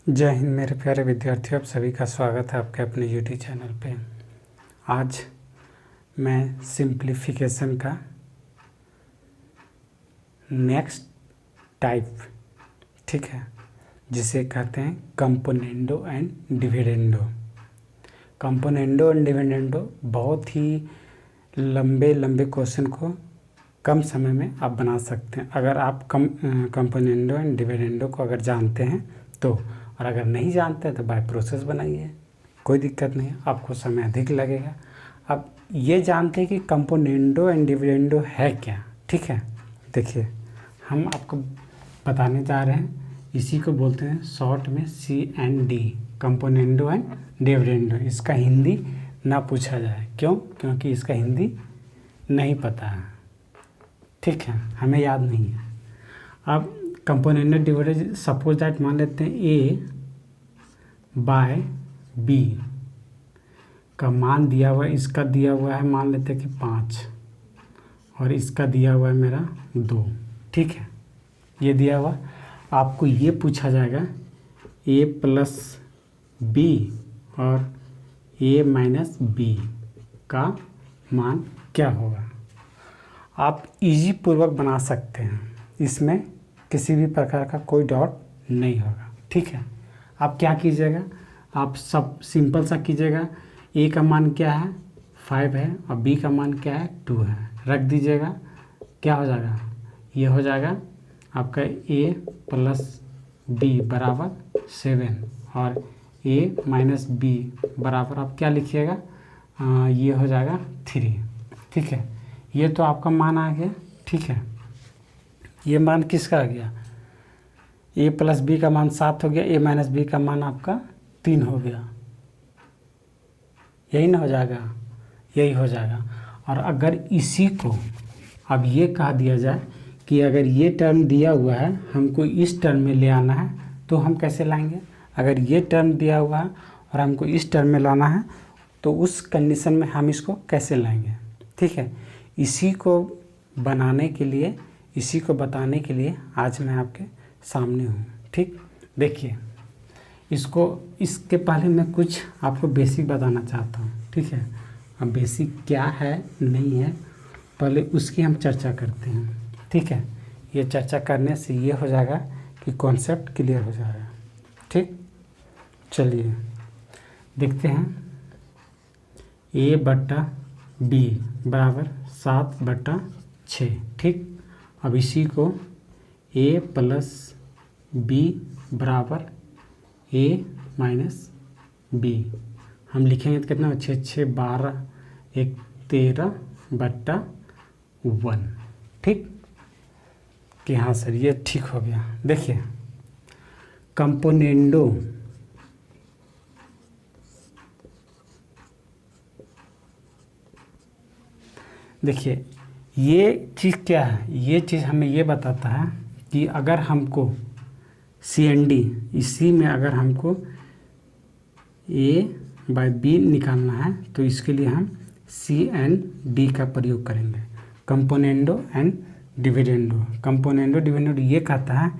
जय हिंद मेरे प्यारे विद्यार्थियों, आप सभी का स्वागत है आपके अपने यूट्यूब चैनल पे। आज मैं सिंप्लीफिकेशन का नेक्स्ट टाइप, ठीक है, जिसे कहते हैं componendo and dividendo. Componendo and dividendo बहुत ही लंबे क्वेश्चन को कम समय में आप बना सकते हैं अगर आप कंपोनेंडो एंड डिविडेंडो को अगर जानते हैं तो। और अगर नहीं जानते हैं तो बाय प्रोसेस बनाइए, कोई दिक्कत नहीं है, आपको समय अधिक लगेगा। अब ये जानते हैं कि कंपोनेंडो एंड डिविडेंडो है क्या, ठीक है। देखिए, हम आपको बताने जा रहे हैं, इसी को बोलते हैं शॉर्ट में CND, कंपोनेंडो एंड डिविडेंडो। इसका हिंदी ना पूछा जाए, क्यों? क्योंकि इसका हिंदी नहीं पता है, ठीक है, हमें याद नहीं है। अब कंपोनेंडो डिविडेंडो, सपोज दैट मान लेते हैं A बाय B का मान दिया हुआ है, इसका दिया हुआ है मान लेते हैं कि 5 और इसका दिया हुआ है मेरा 2, ठीक है। ये दिया हुआ, आपको ये पूछा जाएगा A प्लस B और A माइनस B का मान क्या होगा। आप इजी पूर्वक बना सकते हैं, इसमें किसी भी प्रकार का कोई डाउट नहीं होगा, ठीक है। आप क्या कीजिएगा, आप सब सिंपल सा कीजिएगा। A का मान क्या है, 5 है, और B का मान क्या है, 2 है, रख दीजिएगा। क्या हो जाएगा, ये हो जाएगा आपका A प्लस B बराबर 7 और A माइनस B बराबर आप क्या लिखिएगा, ये हो जाएगा 3, ठीक है। ये तो आपका मान आ गया, ठीक है। ये मान किसका आ गया, A प्लस B का मान 7 हो गया, A माइनस B का मान आपका 3 हो गया, यही ना हो जाएगा, यही हो जाएगा। और अगर इसी को अब ये कह दिया जाए कि अगर ये टर्म दिया हुआ है हमको इस टर्म में ले आना है, तो हम कैसे लाएंगे। अगर ये टर्म दिया हुआ है और हमको इस टर्म में लाना है, तो उस कंडीशन में हम इसको कैसे लाएंगे, ठीक है। इसी को बनाने के लिए, इसी को बताने के लिए आज मैं आपके सामने हूँ, ठीक। देखिए, इसके पहले मैं कुछ आपको बेसिक बताना चाहता हूँ, ठीक है। अब बेसिक क्या है नहीं है, पहले उसकी हम चर्चा करते हैं, ठीक है। ये चर्चा करने से ये हो जाएगा कि कॉन्सेप्ट क्लियर हो जाएगा, ठीक। चलिए देखते हैं, A/B बराबर 7/6, ठीक। अब इसी को A प्लस B बराबर A माइनस B हम लिखेंगे तो कितना, 6 6 12 1 13/1, ठीक। कि हाँ सर ये ठीक हो गया। देखिए, कंपोनेंडो देखिए, ये चीज़ क्या है, ये चीज़ हमें ये बताता है कि अगर हमको CND, इसी में अगर हमको A/B निकालना है तो इसके लिए हम CND का प्रयोग करेंगे, componendo and dividendo. Componendo dividendo ये कहता है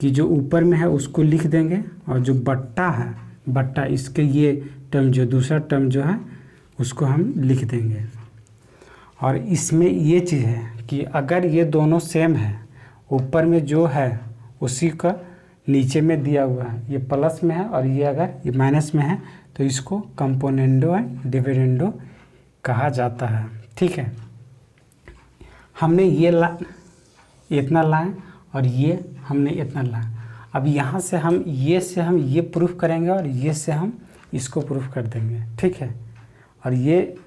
कि जो ऊपर में है उसको लिख देंगे, और जो बट्टा है, बट्टा इसके ये टर्म, जो दूसरा टर्म जो है उसको हम लिख देंगे। और इसमें ये चीज़ है कि अगर ये दोनों सेम है, ऊपर में जो है उसी का नीचे में दिया हुआ है, ये प्लस में है और ये अगर ये माइनस में है, तो इसको कंपोनेंडो एंड डिविडेंडो कहा जाता है, ठीक है। हमने ये इतना लाए और ये हमने इतना लाए। अब यहाँ से हम ये प्रूफ करेंगे और ये से हम इसको प्रूफ कर देंगे, ठीक है। और ये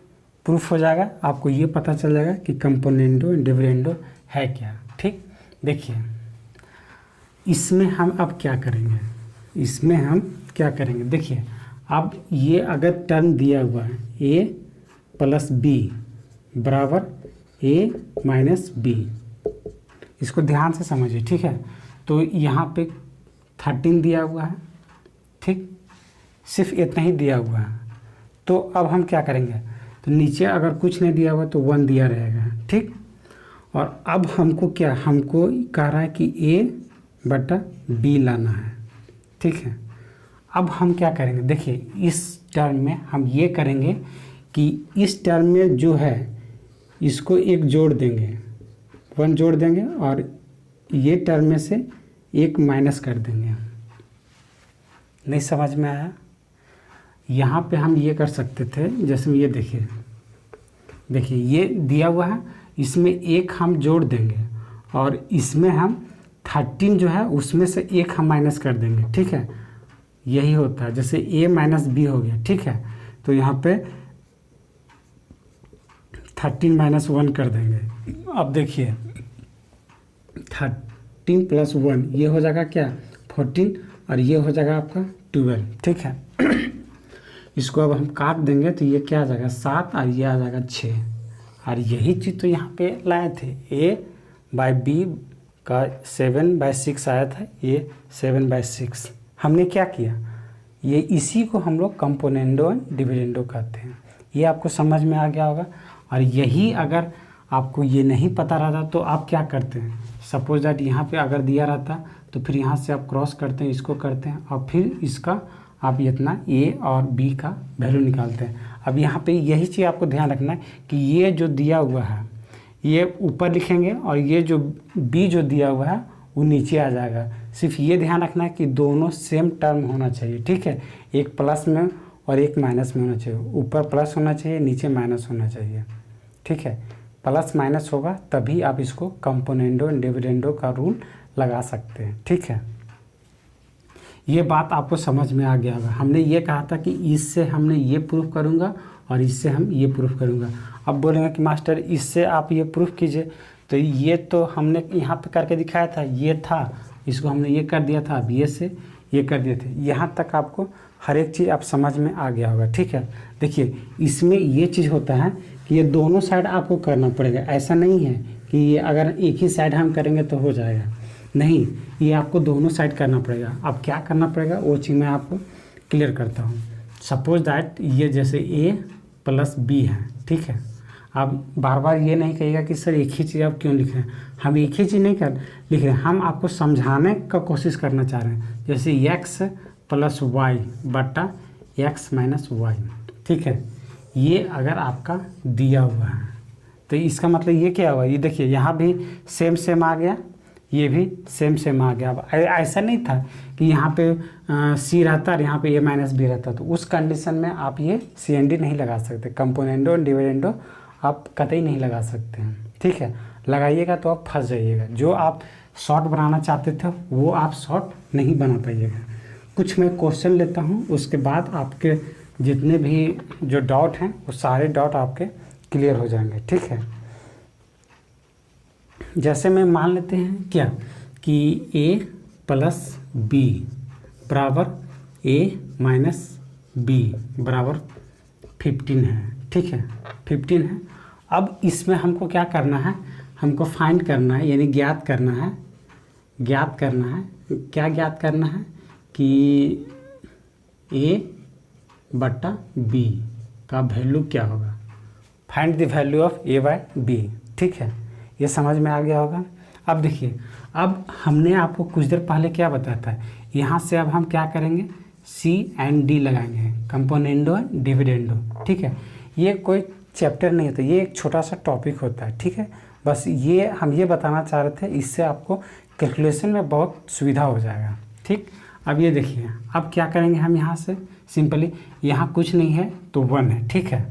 प्रूफ हो जाएगा, आपको ये पता चल जाएगा कि कंपोनेंडो एंड डिविडेंडो है क्या, ठीक। देखिए, इसमें हम अब क्या करेंगे, इसमें हम क्या करेंगे, देखिए, अब ये अगर टर्म दिया हुआ है A प्लस B बराबर A माइनस B, इसको ध्यान से समझिए, ठीक है। तो यहाँ पे 13 दिया हुआ है, ठीक, सिर्फ इतना ही दिया हुआ है। तो अब हम क्या करेंगे, तो नीचे अगर कुछ नहीं दिया हुआ तो 1 दिया रहेगा, ठीक। और अब हमको क्या, हमको कह रहा है कि A/B लाना है, ठीक है। अब हम क्या करेंगे, देखिए इस टर्म में हम ये करेंगे कि इस टर्म में जो है इसको एक जोड़ देंगे, 1 जोड़ देंगे और ये टर्म में से एक माइनस कर देंगे। नहीं समझ में आया? यहाँ पे हम ये कर सकते थे, जैसे ये देखिए ये दिया हुआ है, इसमें एक हम जोड़ देंगे और इसमें हम 13 जो है उसमें से एक हम माइनस कर देंगे, ठीक है। यही होता है, जैसे a माइनस बी हो गया, ठीक है। तो यहाँ पे 13 माइनस 1 कर देंगे। अब देखिए 13 प्लस 1 ये हो जाएगा क्या, 14 और ये हो जाएगा आपका 12, ठीक है। इसको अब हम काट देंगे तो ये क्या आ जाएगा 7 और ये आ जाएगा 6। और यही चीज़ तो यहाँ पे लाए थे, a/b का 7/6 आया था, ये 7/6। हमने क्या किया, ये इसी को हम लोग कंपोनेंडो एंड डिविडेंडो कहते हैं। ये आपको समझ में आ गया होगा। और यही अगर आपको ये नहीं पता रहता तो आप क्या करते हैं, सपोज दैट यहाँ पे अगर दिया रहता तो फिर यहाँ से आप क्रॉस करते हैं, इसको करते हैं और फिर इसका आप इतना a और b का वैल्यू निकालते हैं। अब यहाँ पे यही चीज़ आपको ध्यान रखना है कि ये जो दिया हुआ है ये ऊपर लिखेंगे और ये जो b जो दिया हुआ है वो नीचे आ जाएगा। सिर्फ ये ध्यान रखना है कि दोनों सेम टर्म होना चाहिए, ठीक है। एक प्लस में और एक माइनस में होना चाहिए, ऊपर प्लस होना चाहिए, नीचे माइनस होना चाहिए, ठीक है। प्लस माइनस होगा तभी आप इसको कंपोनेंडो एंड डिविडेंडो का रूल लगा सकते हैं, ठीक है। ये बात आपको समझ में आ गया होगा। हमने ये कहा था कि इससे हमने ये प्रूफ करूँगा और इससे हम ये प्रूफ करूँगा। अब बोलेंगे कि मास्टर इससे आप ये प्रूफ कीजिए, तो ये तो हमने यहाँ पे करके दिखाया था, ये था, इसको हमने ये कर दिया था, अब ये से ये कर दिए थे। यहाँ तक आपको हर एक चीज़ आप समझ में आ गया होगा, ठीक है। देखिए इसमें ये चीज़ होता है कि ये दोनों साइड आपको करना पड़ेगा। ऐसा नहीं है कि ये अगर एक ही साइड हम करेंगे तो हो जाएगा, नहीं, ये आपको दोनों साइड करना पड़ेगा। अब क्या करना पड़ेगा वो चीज़ मैं आपको क्लियर करता हूँ। सपोज दैट ये जैसे a प्लस b है, ठीक है। अब बार बार ये नहीं कहिएगा कि सर एक ही चीज़ आप क्यों लिख रहे हैं। हम एक ही चीज़ नहीं लिख रहे हैं, हम आपको समझाने का कोशिश करना चाह रहे हैं। जैसे x प्लस वाई बटा x माइनस वाई, ठीक है। ये अगर आपका दिया हुआ है तो इसका मतलब ये क्या हुआ, ये देखिए यहाँ भी सेम सेम आ गया, ये भी सेम सेम आ गया। अब ऐसा नहीं था कि यहाँ पे सी रहता और यहाँ पे a माइनस बी रहता, तो उस कंडीशन में आप ये CND नहीं लगा सकते, कंपोनेंडो एंड डिविडेंडो आप कतई नहीं लगा सकते हैं, ठीक है। लगाइएगा तो आप फंस जाइएगा। जो आप शॉर्ट बनाना चाहते थे वो आप शॉर्ट नहीं बना पाइएगा। कुछ मैं क्वेश्चन लेता हूँ, उसके बाद आपके जितने भी जो डाउट हैं वो सारे डाउट आपके क्लियर हो जाएंगे, ठीक है। जैसे मैं मान लेते हैं क्या कि a प्लस बी बराबर a माइनस बी बराबर 15 है, ठीक है, 15 है। अब इसमें हमको क्या करना है, हमको फाइंड करना है, यानी ज्ञात करना है। क्या ज्ञात करना है कि a बटा b का वैल्यू क्या होगा। Find the value of a by b, ठीक है। ये समझ में आ गया होगा। अब देखिए, अब हमने आपको कुछ देर पहले क्या बताया था, यहाँ से अब हम क्या करेंगे, C एंड D लगाएंगे, कंपोनेंडो एंड डिविडेंडो, ठीक है। ये कोई चैप्टर नहीं होता, ये एक छोटा सा टॉपिक होता है, ठीक है। बस ये हम ये बताना चाह रहे थे, इससे आपको कैलकुलेशन में बहुत सुविधा हो जाएगा, ठीक। अब ये देखिए, अब क्या करेंगे हम यहाँ से सिंपली, यहाँ कुछ नहीं है तो 1 है, ठीक है।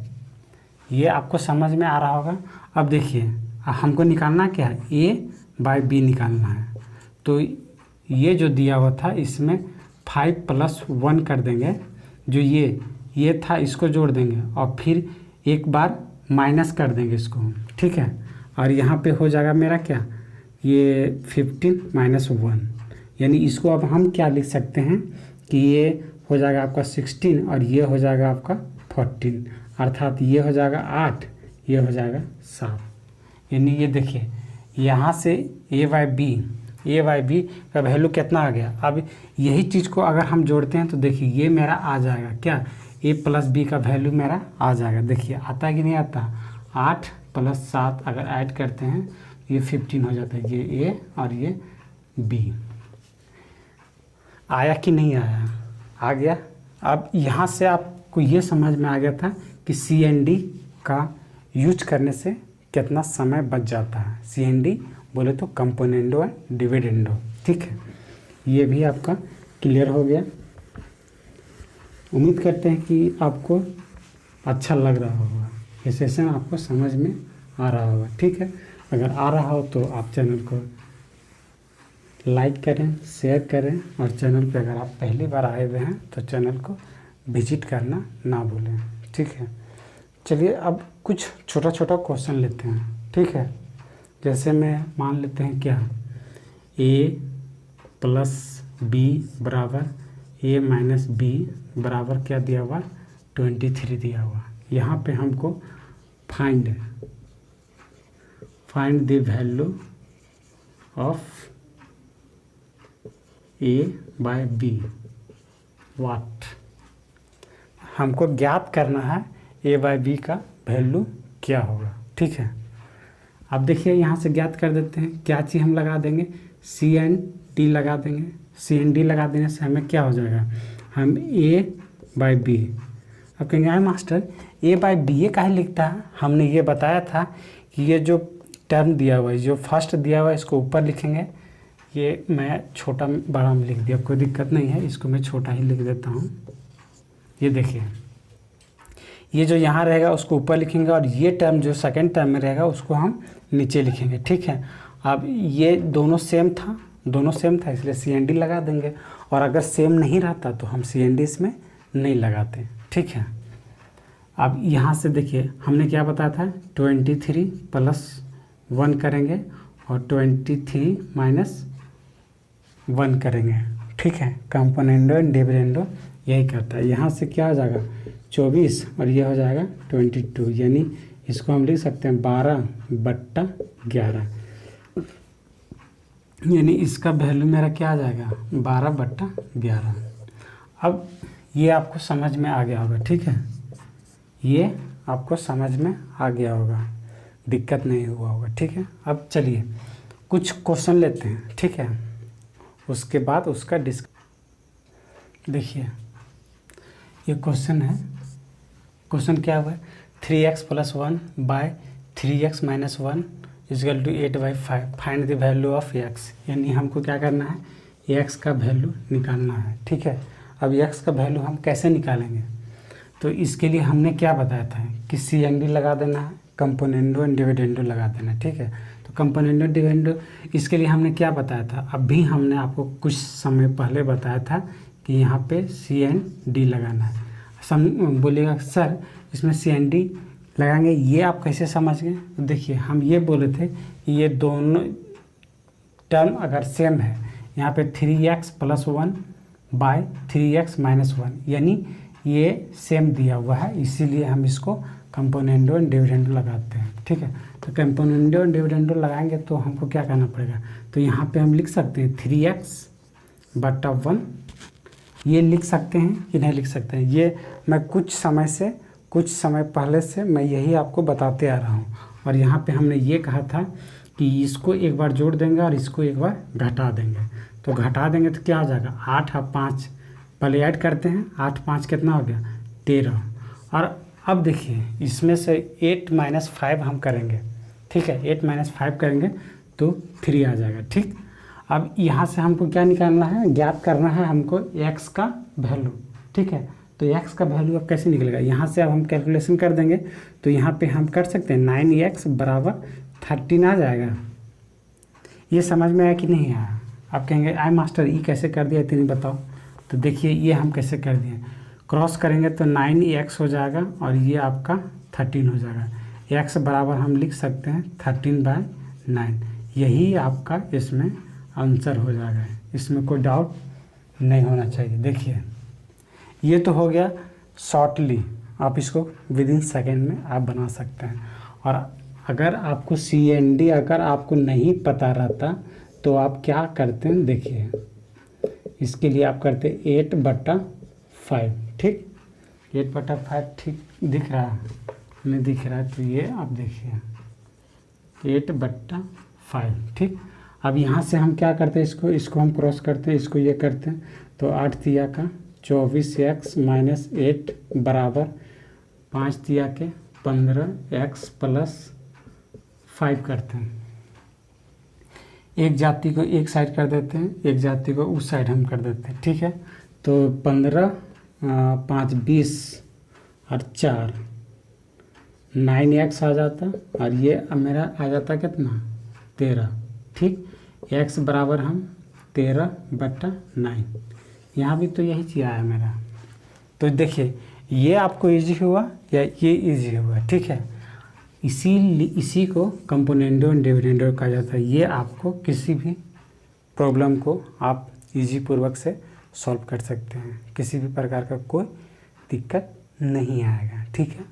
ये आपको समझ में आ रहा होगा। अब देखिए हमको निकालना क्या है, a बाई b निकालना है। तो ये जो दिया हुआ था इसमें 5 प्लस 1 कर देंगे, जो ये था इसको जोड़ देंगे और फिर एक बार माइनस कर देंगे इसको, ठीक है। और यहाँ पे हो जाएगा मेरा क्या, ये 15 माइनस 1, यानी इसको अब हम क्या लिख सकते हैं कि ये हो जाएगा आपका 16 और ये हो जाएगा आपका 14, अर्थात ये हो जाएगा 8, ये हो जाएगा 7। यानी ये देखिए यहाँ से a बाई बी का वैल्यू कितना आ गया। अब यही चीज़ को अगर हम जोड़ते हैं तो देखिए ये मेरा आ जाएगा क्या, a प्लस बी का वैल्यू मेरा आ जाएगा। देखिए आता है कि नहीं आता, 8 प्लस 7 अगर ऐड करते हैं ये 15 हो जाता है, ये a और ये b। आया कि नहीं आया, आ गया। अब यहाँ से आपको ये समझ में आ गया था कि CND का यूज करने से कितना समय बच जाता है। CND बोले तो कंपोनेंडो एंड डिविडेंडो, ठीक है। ये भी आपका क्लियर हो गया। उम्मीद करते हैं कि आपको अच्छा लग रहा होगा, ये सेशन आपको समझ में आ रहा होगा, ठीक है। अगर आ रहा हो तो आप चैनल को लाइक करें, शेयर करें, और चैनल पे अगर आप पहली बार आए हुए हैं तो चैनल को विजिट करना ना भूलें, ठीक है। चलिए अब कुछ छोटा छोटा क्वेश्चन लेते हैं, ठीक है। जैसे मैं मान लेते हैं क्या, a + b बराबर a - b बराबर क्या दिया हुआ, 23 दिया हुआ। यहाँ पे हमको find the value of a/b वाट, हमको ज्ञात करना है a/b का वैल्यू क्या होगा, ठीक है। अब देखिए यहाँ से ज्ञात कर देते हैं, क्या चीज़ हम लगा देंगे, CND लगा देंगे। CND लगा देने से हमें क्या हो जाएगा, हम a/b। अब कहेंगे अरे मास्टर a/b ये काहे लिखता है, हमने ये बताया था कि ये जो टर्म दिया हुआ है, जो फर्स्ट दिया हुआ है, इसको ऊपर लिखेंगे। ये मैं छोटा बड़ा में लिख दिया, कोई दिक्कत नहीं है, इसको मैं छोटा ही लिख देता हूँ। ये देखिए, ये जो यहाँ रहेगा उसको ऊपर लिखेंगे, और ये टर्म जो सेकंड टर्म में रहेगा उसको हम नीचे लिखेंगे, ठीक है। अब ये दोनों सेम था इसलिए CND लगा देंगे, और अगर सेम नहीं रहता तो हम CND इसमें नहीं लगाते, ठीक है। अब यहाँ से देखिए हमने क्या बताया था, 23 + 1 करेंगे और 23 - 1 करेंगे, ठीक है। कंपोनेंडो एंड डिविडेंडो यही करता है। यहाँ से क्या हो जाएगा 24 और ये हो जाएगा 22, यानी इसको हम लिख सकते हैं 12/11, यानी इसका वैल्यू मेरा क्या आ जाएगा 12/11। अब ये आपको समझ में आ गया होगा, ठीक है। ये आपको समझ में आ गया होगा, दिक्कत नहीं हुआ होगा, ठीक है। अब चलिए कुछ क्वेश्चन लेते हैं, ठीक है। उसके बाद उसका देखिए ये क्वेश्चन है। क्वेश्चन क्या हुआ है, 3x + 1 / 3x - 1 = 8/5, find the value of x। यानी हमको क्या करना है, x का वैल्यू निकालना है, ठीक है। अब x का वैल्यू हम कैसे निकालेंगे, तो इसके लिए हमने क्या बताया था कि CND लगा देना है, कंपोनेंडो एंड डिविडेंडो लगा देना है, ठीक है। तो कंपोनेंडो डिविडेंडो इसके लिए हमने क्या बताया था, अभी हमने आपको कुछ समय पहले बताया था कि यहाँ पे CND लगाना है। बोलिएगा सर इसमें CND लगाएंगे, ये आप कैसे समझ गए। तो देखिए हम ये बोले थे कि ये दोनों टर्म अगर सेम है, यहाँ पे 3x + 1 / 3x - 1, यानी ये सेम दिया हुआ है, इसीलिए हम इसको कंपोनेंडो एंड डिविडेंडो लगाते हैं, ठीक है। तो कंपोनेंडो एंड डिविडेंडो लगाएंगे तो हमको क्या करना पड़ेगा, तो यहाँ पे हम लिख सकते हैं 3x/1, ये लिख सकते हैं कि नहीं लिख सकते हैं। ये मैं कुछ समय पहले से मैं यही आपको बताते आ रहा हूँ, और यहाँ पे हमने ये कहा था कि इसको एक बार जोड़ देंगे और इसको एक बार घटा देंगे। तो घटा देंगे तो क्या हो जाएगा, 8 और 5 पहले ऐड करते हैं, 8 × 5 कितना हो गया 13। और अब देखिए इसमें से 8 - 5 हम करेंगे, ठीक है। 8 - 5 करेंगे तो 3 आ जाएगा, ठीक। अब यहाँ से हमको क्या निकालना है, ज्ञात करना है हमको x का वैल्यू, ठीक है। तो x का वैल्यू अब कैसे निकलेगा, यहाँ से अब हम कैलकुलेशन कर देंगे। तो यहाँ पे हम कर सकते हैं 9x = 13 आ जाएगा। ये समझ में आया कि नहीं आया, आप कहेंगे आई मास्टर ये कैसे कर दिया इतनी बताओ। तो देखिए ये हम कैसे कर दिए, क्रॉस करेंगे तो 9x हो जाएगा और ये आपका 13 हो जाएगा। x बराबर हम लिख सकते हैं 13/9, यही आपका इसमें आंसर हो जाएगा, इसमें कोई डाउट नहीं होना चाहिए। देखिए ये तो हो गया शॉर्टली, आप इसको विदिन सेकेंड में आप बना सकते हैं। और अगर आपको CND अगर आपको नहीं पता रहता तो आप क्या करते हैं, देखिए इसके लिए आप करते 8/5, ठीक। 8/5 ठीक दिख रहा है, नहीं दिख रहा है तो ये आप देखिए 8/5, ठीक। अब यहाँ से हम क्या करते हैं, इसको हम क्रॉस करते हैं, इसको ये करते हैं, तो 8 × 3 = 24x माइनस 8 बराबर 5 दिया के 15x प्लस 5 करते हैं। एक जाति को एक साइड कर देते हैं, एक जाति को उस साइड हम कर देते हैं, ठीक है। तो 15 5 20 और 4 9x आ जाता, और ये अब मेरा आ जाता कितना 13, ठीक। x बराबर हम 13/9, यहाँ भी तो यही चीज़ आया मेरा। तो देखिए ये आपको इजी हुआ या ये इजी हुआ, ठीक है। इसी को कंपोनेंडो एंड डिविडेंडो कहा जाता है। ये आपको किसी भी प्रॉब्लम को आप इजी पूर्वक से सॉल्व कर सकते हैं, किसी भी प्रकार का कोई दिक्कत नहीं आएगा, ठीक है।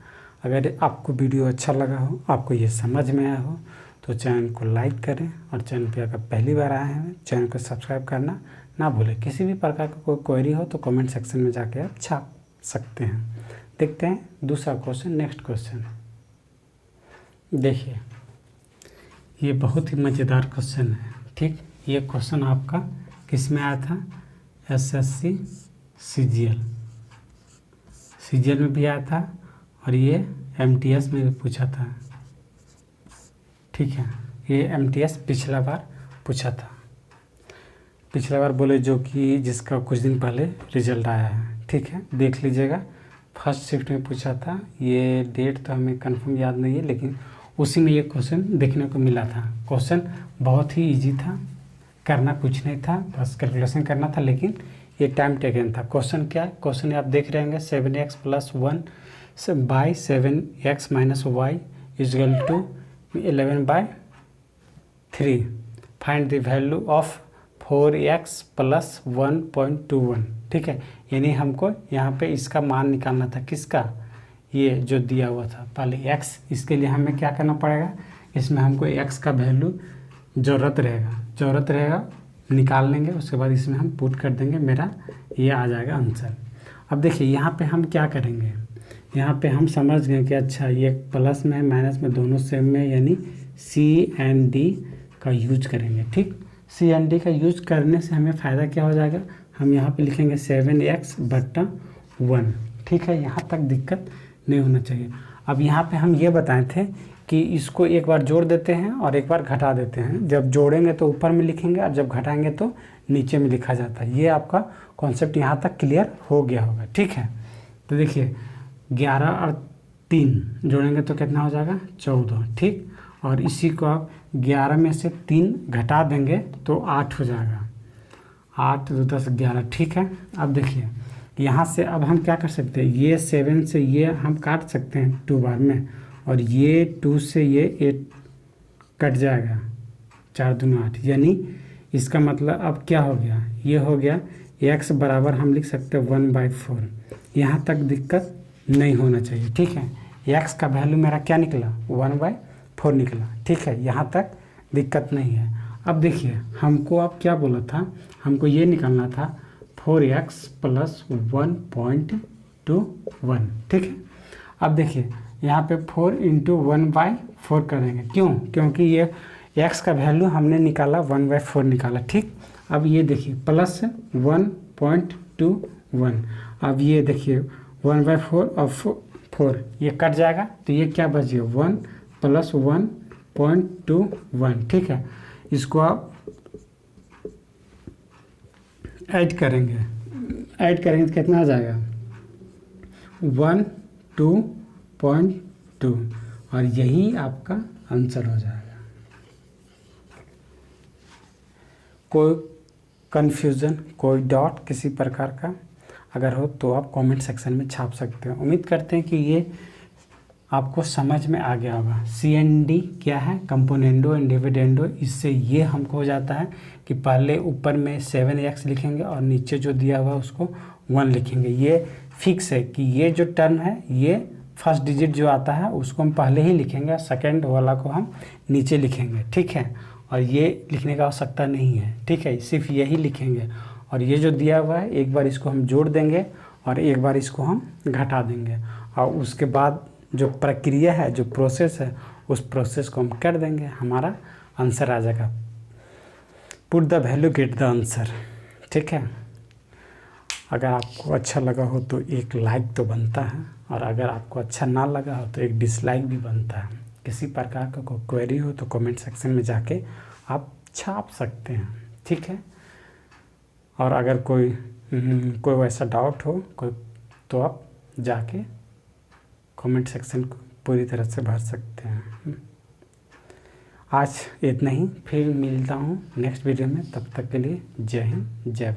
अगर आपको वीडियो अच्छा लगा हो, आपको ये समझ में आया हो, तो चैनल को लाइक करें, और चैनल पे अगर पहली बार आए हैं चैनल को सब्सक्राइब करना ना भूलें। किसी भी प्रकार का कोई क्वेरी हो तो कमेंट सेक्शन में जाके आप छाप सकते हैं। देखते हैं दूसरा क्वेश्चन, नेक्स्ट क्वेश्चन। देखिए ये बहुत ही मज़ेदार क्वेश्चन है, ठीक। ये क्वेश्चन आपका किस में आया था, SSC CGL में भी आया था, और ये MTS में भी पूछा था, ठीक है। ये MTS पिछला बार पूछा था, पिछला बार बोले जो कि जिसका कुछ दिन पहले रिजल्ट आया है, ठीक है। देख लीजिएगा, फर्स्ट शिफ्ट में पूछा था। ये डेट तो हमें कंफर्म याद नहीं है, लेकिन उसी में ये क्वेश्चन देखने को मिला था। क्वेश्चन बहुत ही इजी था, करना कुछ नहीं था, बस कैलकुलेशन करना था, लेकिन ये टाइम टेकन था। क्वेश्चन क्या है, क्वेश्चन आप देख रहे होंगे 7x + 1 by 7x minus y is equal to 11/3। Find the value of 4x + 1.21, ठीक है। यानी हमको यहाँ पे इसका मान निकालना था, किसका, ये जो दिया हुआ था पहले x। इसके लिए हमें क्या करना पड़ेगा, इसमें हमको x का वैल्यू ज़रूरत रहेगा निकाल लेंगे, उसके बाद इसमें हम पुट कर देंगे, मेरा ये आ जाएगा आंसर। अब देखिए यहाँ पे हम क्या करेंगे, यहाँ पे हम समझ गए कि अच्छा ये प्लस में माइनस में दोनों सेम में, यानी C&D का यूज करेंगे, ठीक। C&D का यूज करने से हमें फ़ायदा क्या हो जाएगा, हम यहाँ पे लिखेंगे 7x/1, ठीक है। यहाँ तक दिक्कत नहीं होना चाहिए। अब यहाँ पे हम ये बताए थे कि इसको एक बार जोड़ देते हैं और एक बार घटा देते हैं। जब जोड़ेंगे तो ऊपर में लिखेंगे, और जब घटाएंगे तो नीचे में लिखा जाता है। ये आपका कॉन्सेप्ट यहाँ तक क्लियर हो गया होगा, ठीक है। तो देखिए 11 और 3 जोड़ेंगे तो कितना हो जाएगा 14, ठीक। और इसी को आप 11 में से 3 घटा देंगे तो 8 हो जाएगा, 8 2 10 11, ठीक है। अब देखिए यहाँ से अब हम क्या कर सकते हैं, ये 7 से ये हम काट सकते हैं 2 बार में, और ये 2 से ये 8 कट जाएगा, 4 दूनी 8, यानी इसका मतलब अब क्या हो गया, ये हो गया x बराबर हम लिख सकते हैं 1/4। यहाँ तक दिक्कत नहीं होना चाहिए, ठीक है। x का वैल्यू मेरा क्या निकला 1/4 निकला, ठीक है। यहाँ तक दिक्कत नहीं है। अब देखिए हमको अब क्या बोला था, हमको ये निकालना था 4x + 1.21, ठीक है। अब देखिए यहाँ पे 4 × 1/4 करेंगे, क्यों, क्योंकि ये x का वैल्यू हमने निकाला 1/4 निकाला, ठीक। अब ये देखिए प्लस 1.21, अब ये देखिए 1/4 और 4 ये कट जाएगा, तो ये क्या बच गया 1 + 1.21, ठीक है। इसको आप ऐड करेंगे तो कितना आ जाएगा 1.2, और यही आपका आंसर हो जाएगा। कोई कन्फ्यूज़न, कोई डाउट किसी प्रकार का अगर हो तो आप कमेंट सेक्शन में छाप सकते हैं। उम्मीद करते हैं कि ये आपको समझ में आ गया होगा। C&D क्या है, कंपोनेंडो एंड डिविडेंडो। इससे ये हमको हो जाता है कि पहले ऊपर में 7x लिखेंगे और नीचे जो दिया हुआ है उसको 1 लिखेंगे। ये फिक्स है कि ये जो टर्म है, ये फर्स्ट डिजिट जो आता है उसको हम पहले ही लिखेंगे, सेकंड वाला को हम नीचे लिखेंगे, ठीक है। और ये लिखने का आवश्यकता नहीं है, ठीक है, सिर्फ यही लिखेंगे। और ये जो दिया हुआ है एक बार इसको हम जोड़ देंगे और एक बार इसको हम घटा देंगे, और उसके बाद जो प्रक्रिया है, जो प्रोसेस है, उस प्रोसेस को हम कर देंगे, हमारा आंसर आ जाएगा। Put the value get the answer, ठीक है। अगर आपको अच्छा लगा हो तो एक लाइक तो बनता है, और अगर आपको अच्छा ना लगा हो तो एक डिसलाइक भी बनता है। किसी प्रकार का कोई क्वेरी हो तो कमेंट सेक्शन में जाके आप छाप सकते हैं, ठीक है। और अगर कोई वैसा डाउट हो कोई, तो आप जाके कमेंट सेक्शन को पूरी तरह से भर सकते हैं। आज इतना ही, फिर मिलता हूँ नेक्स्ट वीडियो में। तब तक के लिए जय हिंद, जय भारत।